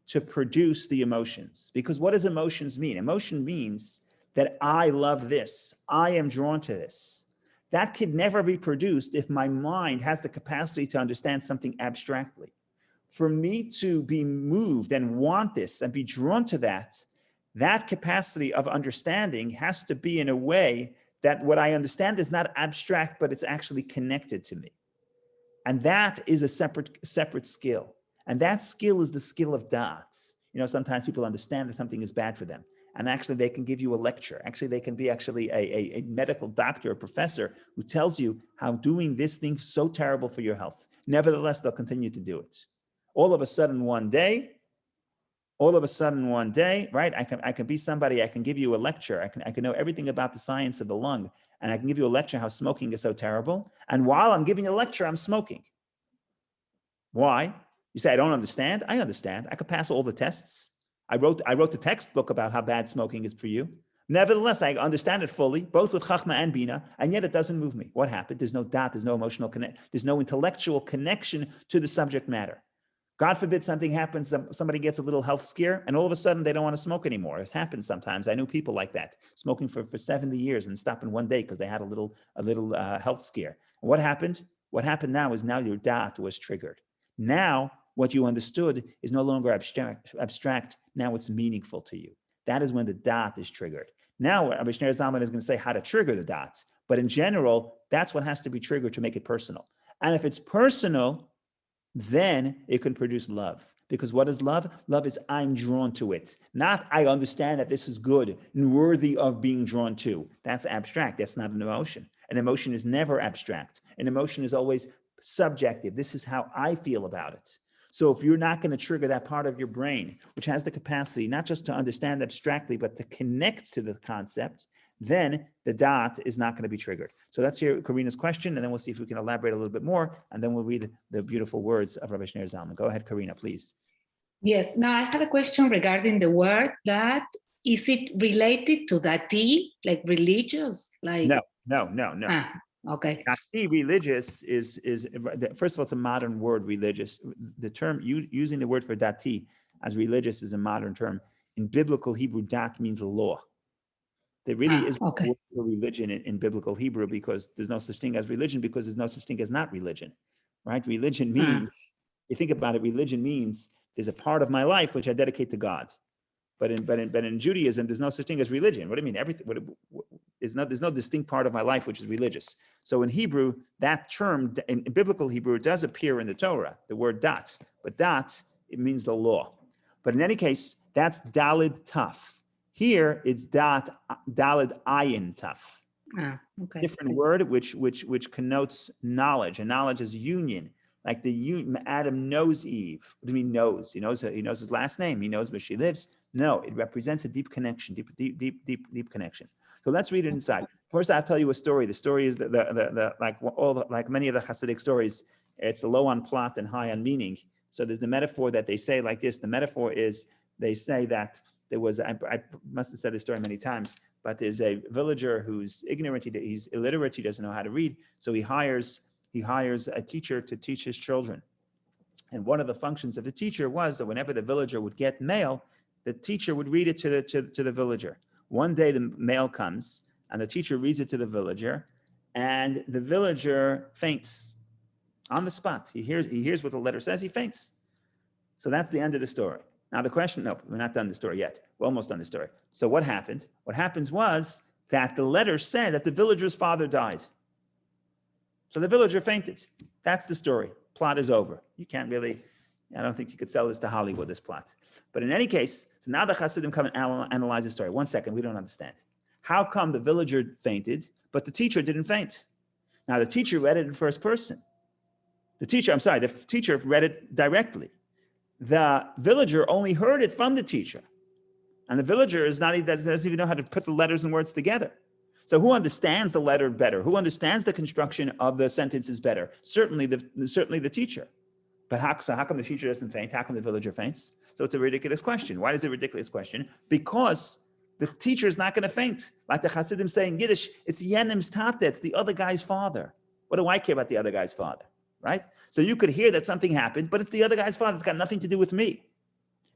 to produce the emotions. Because what does emotions mean? Emotion means that I love this, I am drawn to this. That could never be produced if my mind has the capacity to understand something abstractly. For me to be moved and want this and be drawn to that capacity of understanding has to be in a way that what I understand is not abstract, but it's actually connected to me. And that is a separate skill. And that skill is the skill of da'at. Sometimes people understand that something is bad for them. And actually, they can give you a lecture. Actually, they can be a medical doctor, a professor who tells you how doing this thing is so terrible for your health. Nevertheless, they'll continue to do it. All of a sudden, one day, right? I can be somebody. I can give you a lecture. I can know everything about the science of the lung, and I can give you a lecture how smoking is so terrible. And while I'm giving a lecture, I'm smoking. Why? You say I don't understand. I understand. I could pass all the tests. I wrote the textbook about how bad smoking is for you. Nevertheless, I understand it fully, both with Chachma and Bina, and yet it doesn't move me. What happened? There's no da'at. There's no emotional connect. There's no intellectual connection to the subject matter. God forbid something happens, somebody gets a little health scare, and all of a sudden they don't want to smoke anymore. It happens sometimes. I knew people like that, smoking for 70 years and stopping one day because they had a little health scare. And what happened? What happened now is now your da'at was triggered. Now what you understood is no longer abstract. Now it's meaningful to you. That is when the da'at is triggered. Now Rabbi Shneur Zalman is going to say how to trigger the da'at. But in general, that's what has to be triggered to make it personal. And if it's personal, then it can produce love. Because what is love? Love is I'm drawn to it. Not I understand that this is good and worthy of being drawn to. That's abstract. That's not an emotion. An emotion is never abstract. An emotion is always subjective. This is how I feel about it. So if you're not going to trigger that part of your brain, which has the capacity not just to understand abstractly, but to connect to the concept, then the da'at is not going to be triggered. So that's your Karina's question, and then we'll see if we can elaborate a little bit more, and then we'll read the beautiful words of Rabbi Shneur Zalman. Go ahead, Karina, please. Yes. Now I have a question regarding the word that. Is it related to dati, like religious? Like No. Okay. Dati, religious, is first of all, it's a modern word, religious. The term, using the word for dati as religious is a modern term. In biblical Hebrew, dat means law. There really is okay. no word for religion in biblical Hebrew because there's no such thing as religion, because there's no such thing as not religion, right? Religion means, you think about it, religion means there's a part of my life which I dedicate to God. But in Judaism, there's no such thing as religion. What do you mean? Everything. There's no distinct part of my life which is religious. So in Hebrew, that term in biblical Hebrew, it does appear in the Torah, the word dat. But dat, it means the law. But in any case, that's dalid taf. Here it's dalid ayin taf. Okay. Different word which connotes knowledge, and knowledge is union. Like Adam knows Eve. What do you mean knows? He knows his last name. He knows where she lives. No, it represents a deep connection, deep connection. So let's read it inside. First, I'll tell you a story. The story is like many of the Hasidic stories, it's low on plot and high on meaning. So there's the metaphor that they say like this. The metaphor is they say that there was, I must have said this story many times, but there's a villager who's ignorant. He's illiterate. He doesn't know how to read. So he hires a teacher to teach his children. And one of the functions of the teacher was that whenever the villager would get mail, the teacher would read it to the villager. One day the mail comes and the teacher reads it to the villager, and the villager faints on the spot. He hears what the letter says, he faints. So that's the end of the story. Now the question, no, we're not done the story yet. We're almost done the story. So what happened? What happens was that the letter said that the villager's father died. So the villager fainted. That's the story. Plot is over. You can't really, I don't think you could sell this to Hollywood, this plot. But in any case, so now the Hasidim come and analyze the story. 1 second, we don't understand. How come the villager fainted, but the teacher didn't faint? Now the teacher read it in first person. The teacher read it directly. The villager only heard it from the teacher. And the villager doesn't even know how to put the letters and words together. So who understands the letter better? Who understands the construction of the sentences better? Certainly the teacher. But how come the teacher doesn't faint? How come the villager faints? So it's a ridiculous question. Why is it a ridiculous question? Because the teacher is not going to faint. Like the Hasidim say in Yiddish, it's Yenim's tate, it's the other guy's father. What do I care about the other guy's father, right? So you could hear that something happened, but it's the other guy's father. It's got nothing to do with me.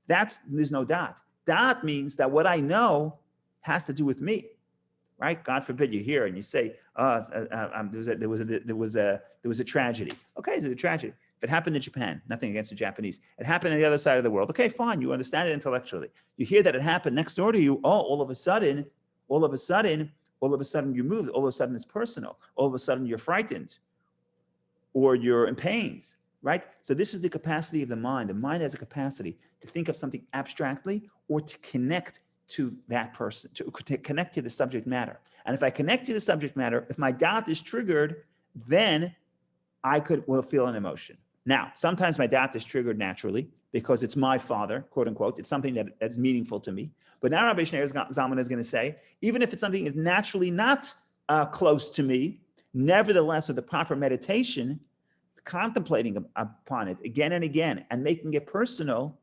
There's no dot. Dot means that what I know has to do with me, right? God forbid you hear and you say, there was a tragedy. Okay, it's a tragedy. If it happened in Japan, nothing against the Japanese. It happened on the other side of the world. Okay, fine, you understand it intellectually. You hear that it happened next door to you. All of a sudden, you move. All of a sudden, it's personal. All of a sudden, you're frightened, or you're in pain, right? So this is the capacity of the mind. The mind has a capacity to think of something abstractly or to connect to that person, to connect to the subject matter. And if I connect to the subject matter, if my dot is triggered, then I will feel an emotion. Now, sometimes my dot is triggered naturally because it's my father, quote unquote. It's something that's meaningful to me. But now Rabbi Shneur Zalman is going to say, even if it's something that's naturally not close to me, nevertheless, with the proper meditation, contemplating upon it again and again and making it personal,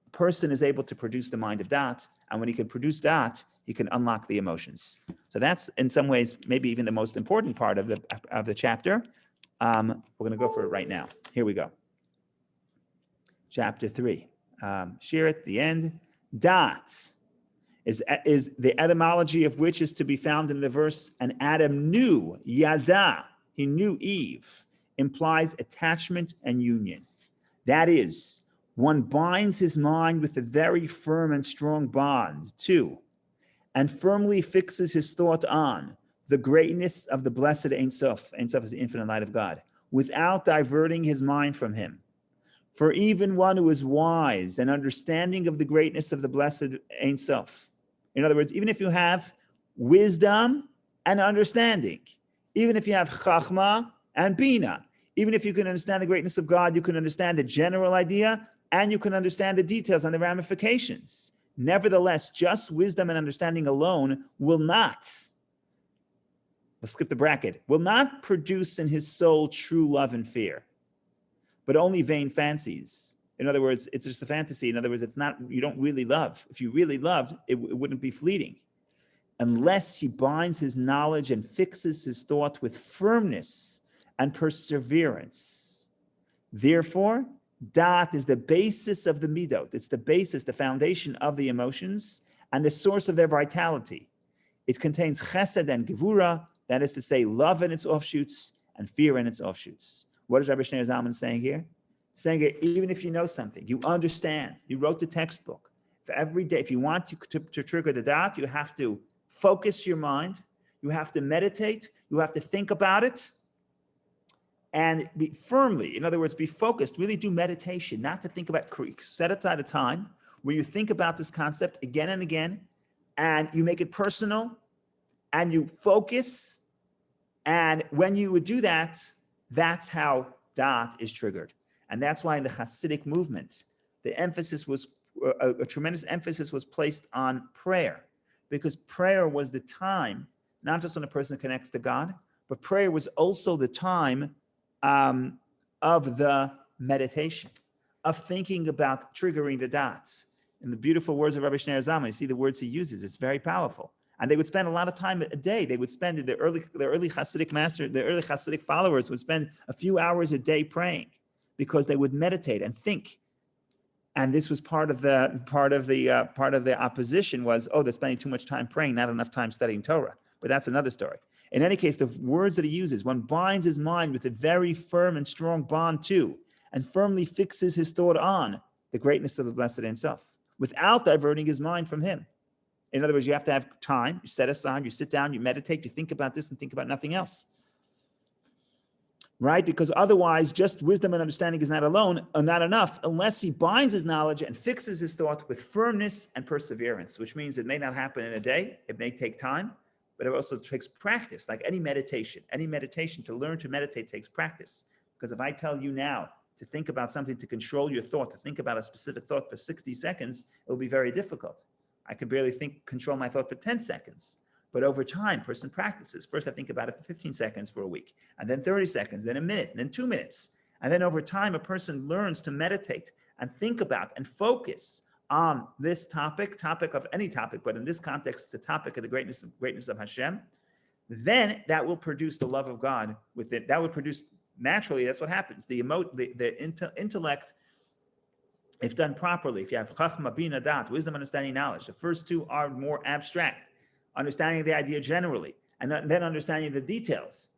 a person is able to produce the mind of dot. And when he can produce dot, he can unlock the emotions. So that's, in some ways, maybe even the most important part of the chapter. We're going to go for it right now. Here we go. Chapter 3. Share it, the end. Dot is the etymology of which is to be found in the verse, and Adam knew, Yada, he knew Eve, implies attachment and union. That is, one binds his mind with a very firm and strong bond, too, and firmly fixes his thought on the greatness of the blessed Ein Sof. Ein Sof is the infinite light of God, without diverting his mind from him. For even one who is wise and understanding of the greatness of the blessed Ein Sof, in other words, even if you have wisdom and understanding, even if you have chachma and bina, even if you can understand the greatness of God, you can understand the general idea and you can understand the details and the ramifications. Nevertheless, just wisdom and understanding alone will not, let's skip the bracket, will not produce in his soul true love and fear, but only vain fancies. In other words, it's just a fantasy. In other words, it's not, you don't really love. If you really loved, it wouldn't be fleeting. Unless he binds his knowledge and fixes his thought with firmness and perseverance. Therefore, da'at is the basis of the midot. It's the basis, the foundation of the emotions and the source of their vitality. It contains chesed and gevura, that is to say, love in its offshoots and fear in its offshoots. What is Rabbi Shneur Zalman saying here? Saying here, even if you know something, you understand, you wrote the textbook. For every day, if you want to trigger the da'at, you have to focus your mind, you have to meditate, you have to think about it, and be firmly, in other words, be focused, really do meditation, not to think about, set aside a time where you think about this concept again and again, and you make it personal, and you focus, and when you would do that, that's how da'at is triggered. And that's why in the Hasidic movement, the emphasis was, a tremendous emphasis was placed on prayer, because prayer was the time, not just when a person connects to God, but prayer was also the time of the meditation, of thinking about triggering the da'at. In the beautiful words of Rabbi Shneur Zalman, you see the words he uses, it's very powerful. And they would spend a lot of time a day. They would spend, the early Hasidic master, the early Hasidic followers would spend a few hours a day praying, because they would meditate and think. And this was part of the opposition was, oh, they're spending too much time praying, not enough time studying Torah. But that's another story. In any case, the words that he uses, one binds his mind with a very firm and strong bond to, and firmly fixes his thought on the greatness of the Blessed Ein Sof, without diverting his mind from him. In other words, you have to have time, you set aside, you sit down, you meditate, you think about this and think about nothing else. Right? Because otherwise, just wisdom and understanding is not alone, or not enough, unless he binds his knowledge and fixes his thought with firmness and perseverance, which means it may not happen in a day, it may take time, but it also takes practice, like any meditation. Any meditation, to learn to meditate takes practice. Because if I tell you now to think about something, to control your thought, to think about a specific thought for 60 seconds, it will be very difficult. I can barely control my thought for 10 seconds. But over time, person practices. First, I think about it for 15 seconds for a week, and then 30 seconds, then a minute, and then 2 minutes. And then over time, a person learns to meditate and think about and focus on this topic of any topic, but in this context, it's a topic of the greatness of Hashem. Then that will produce the love of God within. That would produce, naturally, that's what happens. The intellect, if done properly, if you have chachma, bina, dat, wisdom, understanding, knowledge, the first two are more abstract. Understanding the idea generally, and then understanding the details,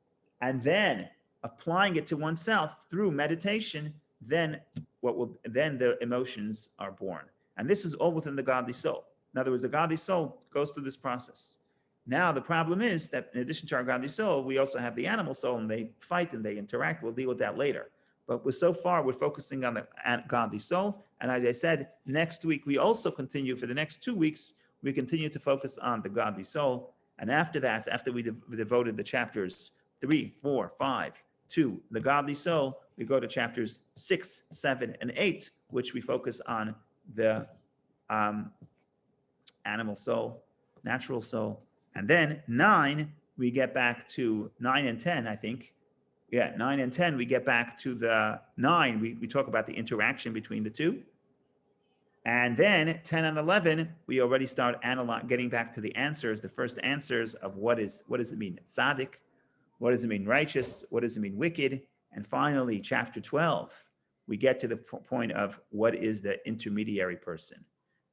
and then applying it to oneself through meditation, then the emotions are born. And this is all within the godly soul. In other words, the godly soul goes through this process. Now, the problem is that in addition to our godly soul, we also have the animal soul, and they fight and they interact. We'll deal with that later. But so far, we're focusing on the godly soul. And as I said, next week, we also continue for the next 2 weeks. We continue to focus on the godly soul. And after that, after we devoted the chapters 3, 4, 5 to the godly soul, we go to chapters 6, 7, and 8, which we focus on the animal soul, natural soul. And then 9, we get back to 9 and 10, I think. Yeah, 9 and 10, we get back to the 9. We talk about the interaction between the two. And then 10 and 11, we already start getting back to the answers, the first answers of what does it mean tzaddik? What does it mean righteous? What does it mean wicked? And finally, chapter 12, we get to the point of what is the intermediary person.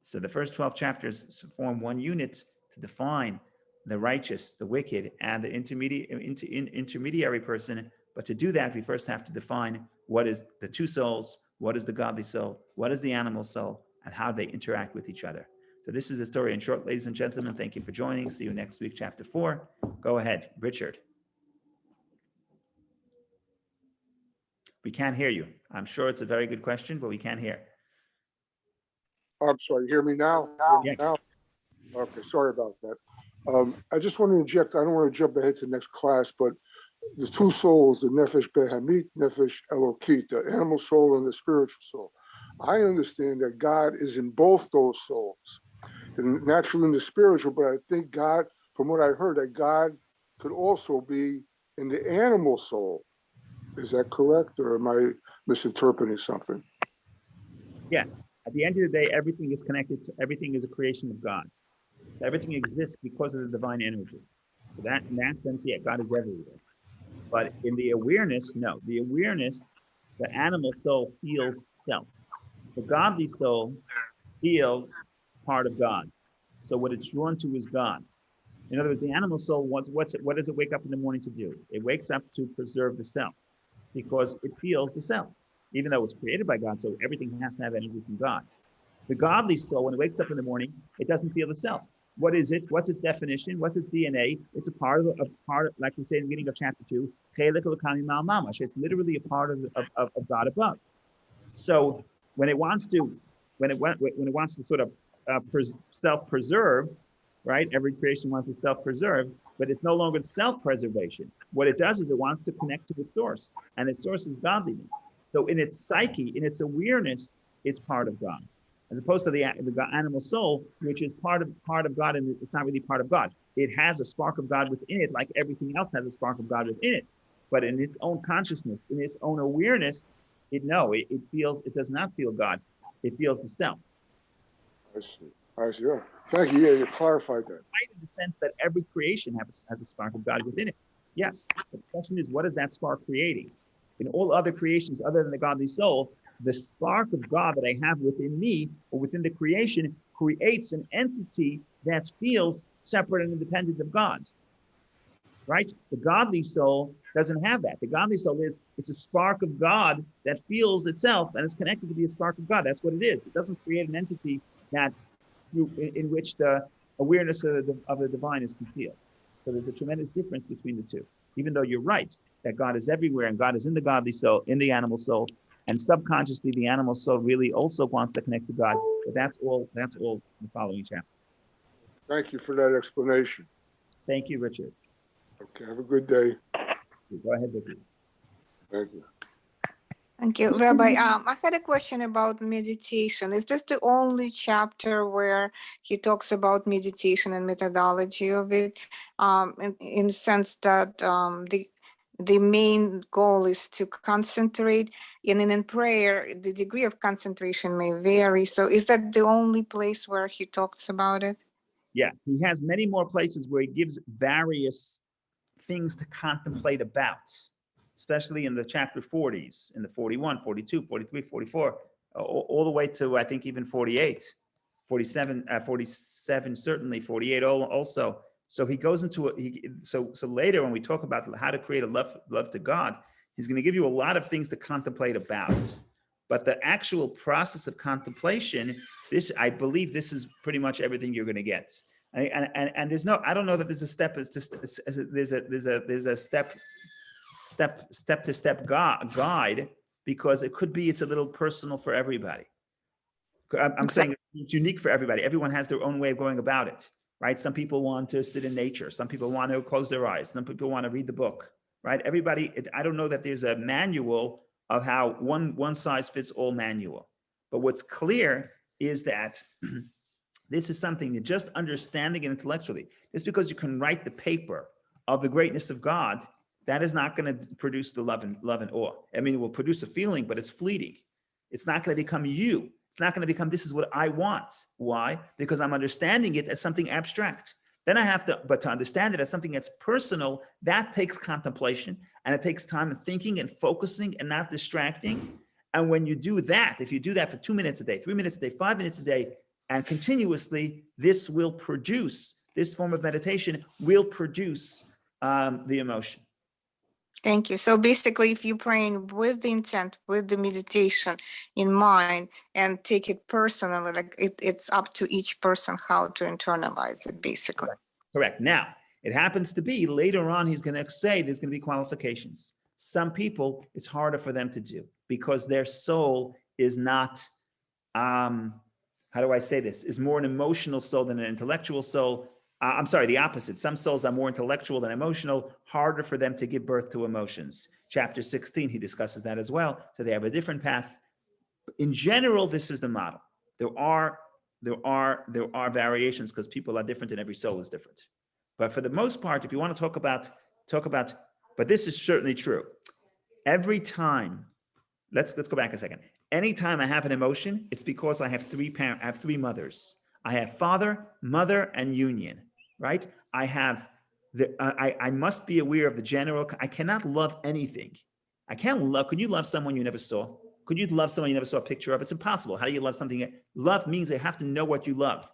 So the first 12 chapters form one unit to define the righteous, the wicked, and the intermediary person. But to do that, we first have to define what is the two souls, what is the godly soul, what is the animal soul, and how they interact with each other. So this is the story in short, ladies and gentlemen. Thank you for joining. See you next week, chapter 4. Go ahead, Richard. We can't hear you. I'm sure it's a very good question, but we can't hear. I'm sorry, you hear me now? Yeah. Now? Okay, sorry about that. I just want to inject, I don't want to jump ahead to the next class, but the two souls, the nefesh behamit, nefesh elokit, the animal soul and the spiritual soul. I understand that God is in both those souls, and naturally in the spiritual, but I think God, from what I heard, that God could also be in the animal soul. Is that correct, or am I misinterpreting something? Yeah. At the end of the day, everything is connected to, everything is a creation of God. Everything exists because of the divine energy. So that, in that sense, yeah, God is everywhere. But in the awareness, no. The awareness, the animal soul feels self. The godly soul feels part of God. So what it's drawn to is God. In other words, the animal soul, what does it wake up in the morning to do? It wakes up to preserve the self because it feels the self, even though it's created by God. So everything has to have energy from God. The godly soul, when it wakes up in the morning, it doesn't feel the self. What is it? What's its definition? What's its DNA? It's a part of, like we say in the beginning of chapter 2, it's literally a part of God above. So when it wants to sort of self-preserve, right? Every creation wants to self-preserve, but it's no longer self-preservation. What it does is it wants to connect to its source, and its source is godliness. So in its psyche, in its awareness, it's part of God, as opposed to the animal soul, which is part of God, and it's not really part of God. It has a spark of God within it, like everything else has a spark of God within it. But in its own consciousness, in its own awareness, it does not feel God. It feels the self. I see. Yeah. Thank you. Yeah, you clarified that. Right, in the sense that every creation has a spark of God within it. Yes. The question is, what is that spark creating? In all other creations other than the godly soul, the spark of God that I have within me or within the creation creates an entity that feels separate and independent of God. Right? The godly soul doesn't have that. The godly soul it's a spark of God that feels itself and is connected to be a spark of God. That's what it is. It doesn't create an entity that in which the awareness of the divine is concealed. So there's a tremendous difference between the two. Even though you're right that God is everywhere and God is in the godly soul, in the animal soul, and subconsciously the animal soul really also wants to connect to God. But that's all the following chapter. Thank you for that explanation. Thank you, Richard. Okay, have a good day. Go ahead, Vicky. Thank you. Thank you, Rabbi. I had a question about meditation. Is this the only chapter where he talks about meditation and methodology of it? In the sense that the main goal is to concentrate, and in prayer, the degree of concentration may vary. So is that the only place where he talks about it? Yeah, he has many more places where he gives various things to contemplate about, especially in the chapter 40s, in the 41, 42, 43, 44, all the way to, I think, even 48, 47, 47, certainly 48 also. So he goes into so later when we talk about how to create a love to God, he's going to give you a lot of things to contemplate about. But the actual process of contemplation, I believe this is pretty much everything you're going to get. And there's no, I don't know that there's a step, there's a step-to-step guide, because it could be, it's a little personal for everybody. I'm saying it's unique for everybody. Everyone has their own way of going about it, right? Some people want to sit in nature. Some people want to close their eyes. Some people want to read the book, right? Everybody, I don't know that there's a manual of how one size fits all manual. But what's clear is that this is something that just understanding it intellectually, just because you can write the paper of the greatness of God, that is not going to produce the love and awe. I mean, it will produce a feeling, but it's fleeting. It's not going to become you. It's not going to become, this is what I want. Why? Because I'm understanding it as something abstract. Then I have to, but to understand it as something that's personal, that takes contemplation, and it takes time and thinking and focusing and not distracting. And when you do that, if you do that for 2 minutes a day, 3 minutes a day, 5 minutes a day, and continuously, this will produce, this form of meditation will produce the emotion. Thank you. So basically, if you're praying with the intent, with the meditation in mind, and take it personally, like it's up to each person how to internalize it, basically. Correct. Now, it happens to be later on, he's going to say there's going to be qualifications. Some people, it's harder for them to do because their soul is not, how do I say this, is more an emotional soul than an intellectual soul. I'm sorry, the opposite. Some souls are more intellectual than emotional, harder for them to give birth to emotions. Chapter 16, he discusses that as well. So they have a different path. In general, this is the model. There are variations because people are different and every soul is different. But for the most part, if you want to talk about, but this is certainly true. Every time, let's go back a second. Anytime I have an emotion, it's because I have three mothers. I have father, mother, and union, right? I have I must be aware of the general. I cannot love anything. I can't love. Could you love someone you never saw? Could you love someone you never saw a picture of? It's impossible. How do you love something? Love means you have to know what you love.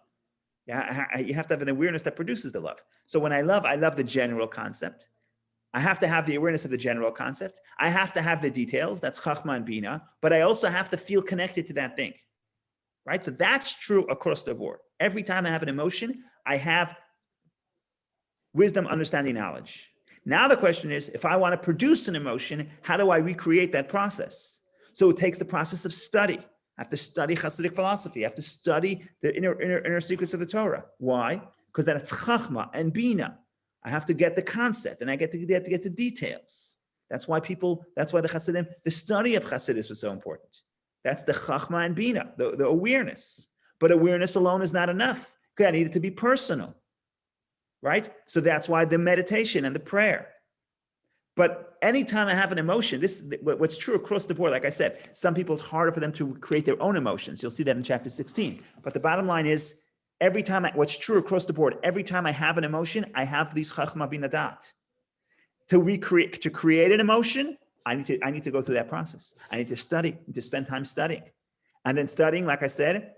Yeah, you have to have an awareness that produces the love. So when I love the general concept. I have to have the awareness of the general concept. I have to have the details. That's Chachma and Bina. But I also have to feel connected to that thing. Right? So that's true across the board. Every time I have an emotion, I have wisdom, understanding, knowledge. Now the question is, if I want to produce an emotion, how do I recreate that process? So it takes the process of study. I have to study Hasidic philosophy. I have to study the inner secrets of the Torah. Why? Because then it's Chachma and Bina. I have to get the concept, and I get to get the details. That's why the Hasidim, the study of Hasidus was so important. That's the Chachma and Bina, the awareness. But awareness alone is not enough. I need it to be personal, right? So that's why the meditation and the prayer. But anytime I have an emotion, this is what's true across the board. Like I said, some people, it's harder for them to create their own emotions. You'll see that in chapter 16. But the bottom line is, every time, what's true across the board, every time I have an emotion, I have these Chachma Bina Dat. To create an emotion, I need to go through that process. I need to study, to spend time studying. And then studying, like I said,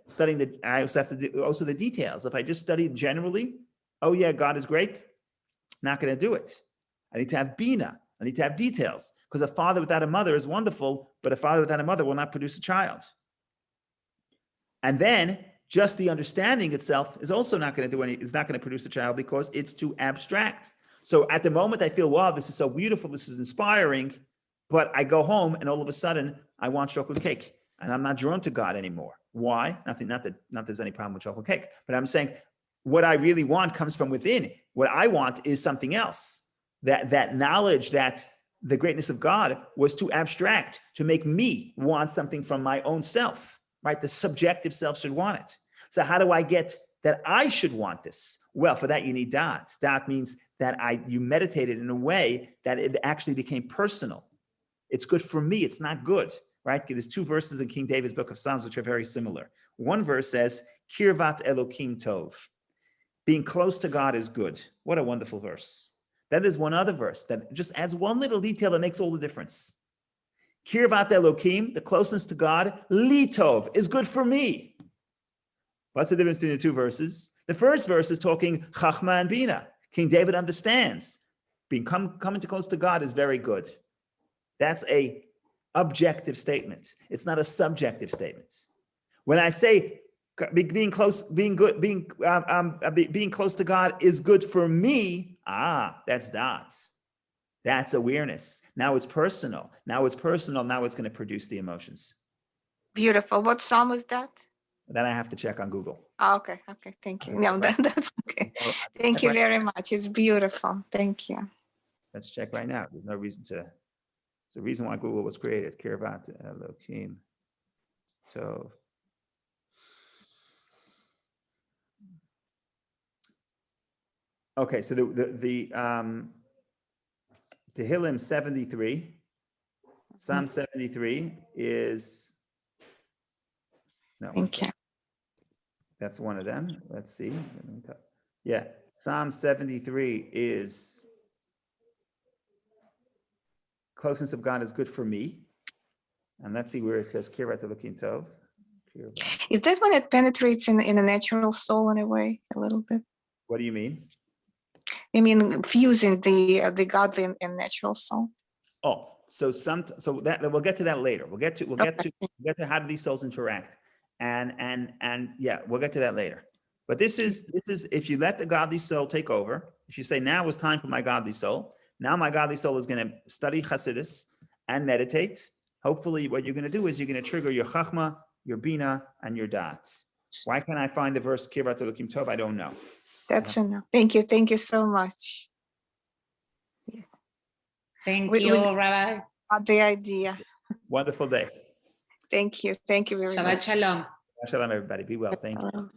I also have to do also the details. If I just study generally, oh yeah, God is great, not going to do it. I need to have bina. I need to have details, because a father without a mother is wonderful, but a father without a mother will not produce a child. And then just the understanding itself is also not going to do it's not going to produce a child because it's too abstract. So at the moment I feel, wow, this is so beautiful, this is inspiring, but I go home and all of a sudden I want chocolate cake and I'm not drawn to God anymore. Why? Not that there's any problem with chocolate cake, but I'm saying what I really want comes from within. What I want is something else. That knowledge that the greatness of God was too abstract to make me want something from my own self, right? The subjective self should want it. So how do I get that I should want this? Well, for that you need da'at. Da'at means that you meditated in a way that it actually became personal. It's good for me, it's not good, right? There's two verses in King David's book of Psalms which are very similar. One verse says, Kirvat Elokim Tov. Being close to God is good. What a wonderful verse. Then there's one other verse that just adds one little detail that makes all the difference. Kirvat Elokim, the closeness to God, Li Tov, is good for me. What's the difference between the two verses? The first verse is talking Chachma and Bina. King David understands coming too close to God is very good. That's a objective statement. It's not a subjective statement. When I say being close to God is good for me, that's da'at. That's awareness. Now it's personal. Now it's going to produce the emotions. Beautiful. What psalm is that? Then I have to check on Google. Okay. Thank you. No, that's okay. Thank you very much. It's beautiful. Thank you. Let's check right now. There's no reason to. It's the reason why Google was created. Kirvat Elokim. So. Okay, so the Tehillim 73, Psalm 73 is. No, Thank you. that's one of them. Let's see. Yeah, Psalm 73 is closeness of God is good for me. And let's see where it says Kirvat Elokim Tov. Is that when it penetrates in a natural soul in a way, a little bit? What do you mean? I mean, fusing the godly and natural soul. Oh, so that we'll get to that later. We'll get to how do these souls interact, and yeah, we'll get to that later. But this is if you let the godly soul take over. If you say now is time for my godly soul, now my godly soul is going to study Chassidus and meditate. Hopefully, what you're going to do is you're going to trigger your Chachma, your Bina, and your Da'at. Why can't I find the verse Kirvat Elokim Tov? I don't know. That's enough. Thank you so much. Thank We you, Rabbi. got the idea. Wonderful day. Thank you very Shabbat much. shalom. Shalom, everybody. Be well. Thank you.